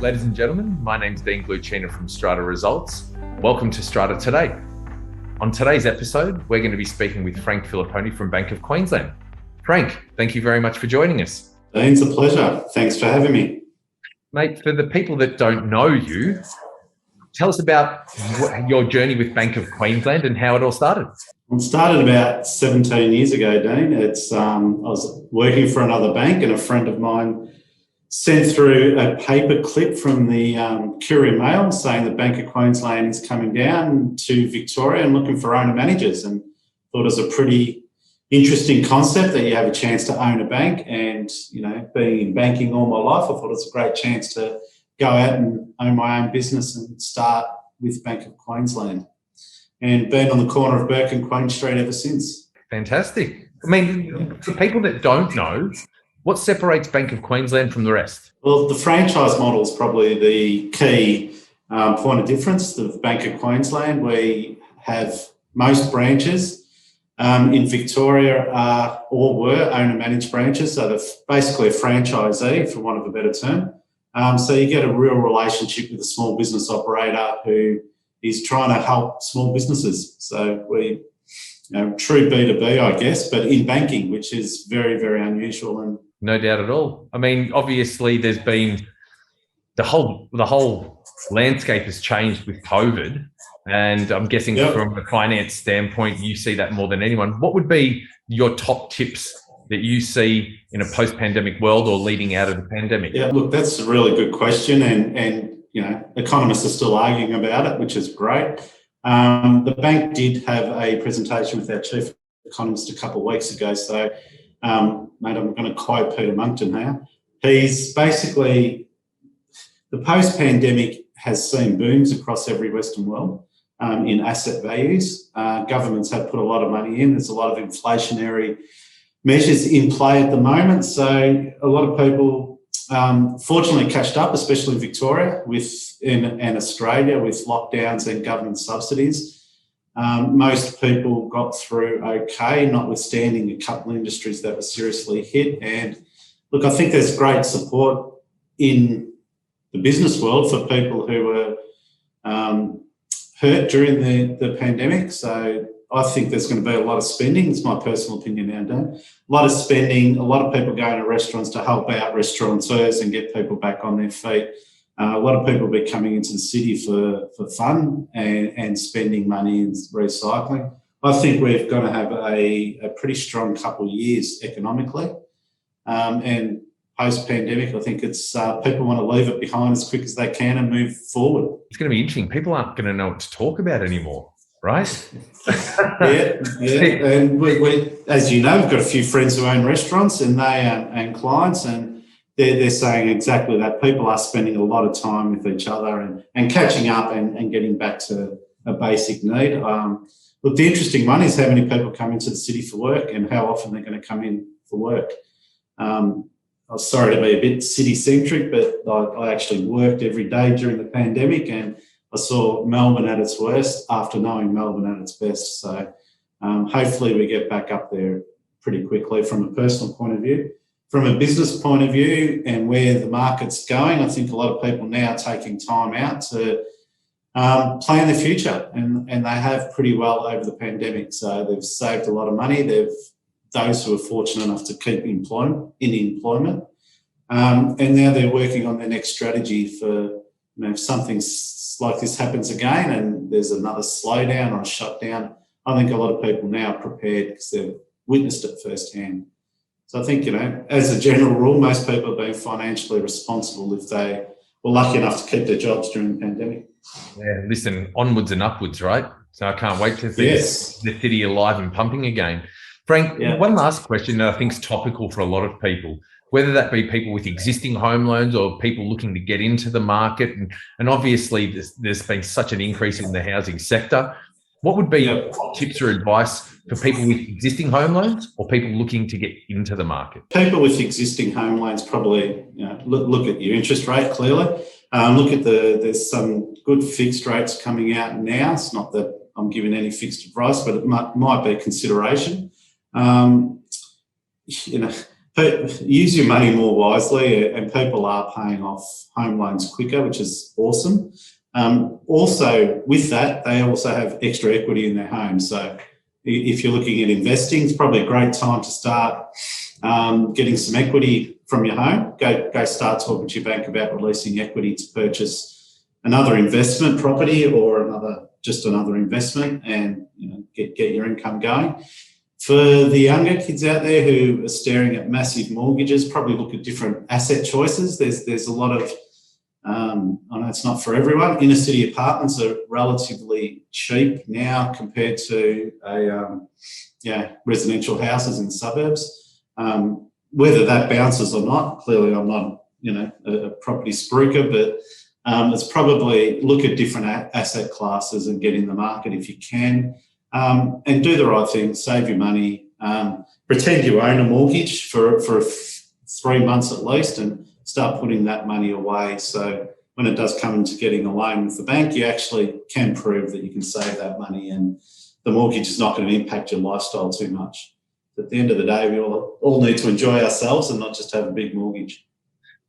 Ladies and gentlemen, my name's Dean Glucina from Strata Results. Welcome to Strata Today. On today's episode, we're going to be speaking with Frank Filippone from Bank of Queensland. Frank, thank you very much for joining us. Dean, it's a pleasure. Thanks for having me. Mate, for the people that don't know you, tell us about your journey with Bank of Queensland and how it all started. It started about 17 years ago, Dean. I was working for another bank and a friend of mine sent through a paper clip from the Courier Mail saying the Bank of Queensland is coming down to Victoria and looking for owner managers, and thought it was a pretty interesting concept that you have a chance to own a bank. And, you know, being in banking all my life, I thought it was a great chance to go out and own my own business and start with Bank of Queensland, and been on the corner of Burke and Queen Street ever since. Fantastic. I mean, for people that don't know, what separates Bank of Queensland from the rest? Well, the franchise model is probably the key point of difference. The Bank of Queensland, we have most branches in Victoria are or were owner-managed branches, so they're basically a franchisee, for want of a better term. So you get a real relationship with a small business operator who is trying to help small businesses. So we, true B2B, I guess, but in banking, which is very, very unusual. And no doubt at all. I mean, obviously, there's been the whole landscape has changed with COVID, and I'm guessing from a finance standpoint, you see that more than anyone. What would be your top tips that you see in a post-pandemic world or leading out of the pandemic? Yeah, look, that's a really good question, and economists are still arguing about it, which is great. The bank did have a presentation with our chief economist a couple of weeks ago. So, mate, I'm going to quote Peter Monkton here. He's basically, the post-pandemic has seen booms across every Western world in asset values. Governments have put a lot of money in. There's a lot of inflationary measures in play at the moment. So a lot of people fortunately cashed up, especially in Victoria and Australia, with lockdowns and government subsidies. Most people got through okay, notwithstanding a couple of industries that were seriously hit. And look, I think there's great support in the business world for people who were hurt during the pandemic. So I think there's going to be a lot of spending. It's my personal opinion now, Dan. A lot of spending, a lot of people going to restaurants to help out restaurateurs and get people back on their feet. A lot of people will be coming into the city for fun and spending money and recycling. I think we're going to have a pretty strong couple of years economically. And post-pandemic, I think it's people want to leave it behind as quick as they can and move forward. It's going to be interesting. People aren't going to know what to talk about anymore, right? Yeah. And we, as you know, we've got a few friends who own restaurants, and and clients, and they're saying exactly that. People are spending a lot of time with each other and catching up and getting back to a basic need. Look, the interesting one is how many people come into the city for work and how often they're going to come in for work. I was sorry to be a bit city-centric, but I actually worked every day during the pandemic, and I saw Melbourne at its worst after knowing Melbourne at its best. So hopefully we get back up there pretty quickly from a personal point of view. From a business point of view and where the market's going, I think a lot of people now are taking time out to plan their future, and they have pretty well over the pandemic. So they've saved a lot of money. Those who are fortunate enough to keep employment, and now they're working on their next strategy for, if something like this happens again and there's another slowdown or a shutdown. I think a lot of people now are prepared because they've witnessed it firsthand. So I think, as a general rule, most people have been financially responsible if they were lucky enough to keep their jobs during the pandemic. Yeah, listen, onwards and upwards, right? So I can't wait to see the city alive and pumping again. Frank, one last question that I think is topical for a lot of people, whether that be people with existing home loans or people looking to get into the market. And obviously, there's been such an increase in the housing sector. What would be your tips or advice for people with existing home loans or people looking to get into the market? People with existing home loans probably look at your interest rate clearly. Look at there's some good fixed rates coming out now. It's not that I'm giving any fixed advice, but it might be a consideration. use your money more wisely, and people are paying off home loans quicker, which is awesome. Also, with that, they also have extra equity in their home. So if you're looking at investing, it's probably a great time to start getting some equity from your home. Go start talking to your bank about releasing equity to purchase another investment property or another investment, and get your income going. For the younger kids out there who are staring at massive mortgages, probably look at different asset choices. There's a lot of, I know it's not for everyone. Inner city apartments are relatively cheap now compared to residential houses in suburbs. Whether that bounces or not, clearly I'm not a property spruiker, but it's probably look at different asset classes and get in the market if you can. And do the right thing, save your money, pretend you own a mortgage for 3 months at least, and start putting that money away. So when it does come into getting a loan with the bank, you actually can prove that you can save that money and the mortgage is not going to impact your lifestyle too much. At the end of the day, we all need to enjoy ourselves and not just have a big mortgage.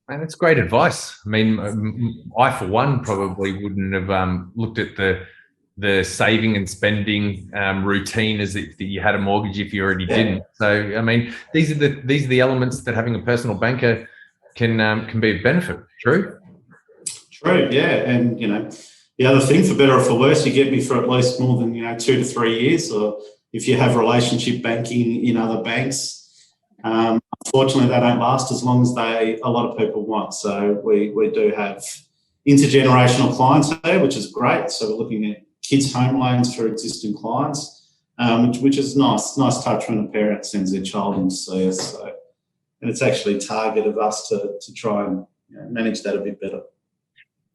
Man, that's great advice. I mean, I, for one, probably wouldn't have looked at the saving and spending routine as if you had a mortgage if you already didn't. So, I mean, these are the elements that having a personal banker can be of benefit. True? True, yeah. And, the other thing, for better or for worse, you get me for at least more than, 2 to 3 years, or if you have relationship banking in other banks. Unfortunately, they don't last as long as a lot of people want. So we do have intergenerational clients there, which is great. So we're looking at kids' home loans for existing clients, which is nice touch when a parent sends their child in to see us. So, and it's actually target of us to try and manage that a bit better.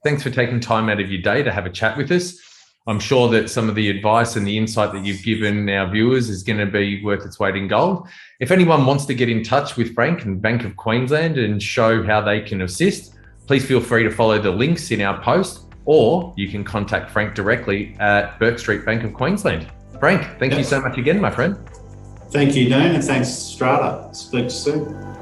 Thanks for taking time out of your day to have a chat with us. I'm sure that some of the advice and the insight that you've given our viewers is going to be worth its weight in gold. If anyone wants to get in touch with Frank and Bank of Queensland and show how they can assist, please feel free to follow the links in our post, or you can contact Frank directly at Burke Street Bank of Queensland. Frank, thank you so much again, my friend. Thank you, Dean, and thanks, Strata. Speak to you soon.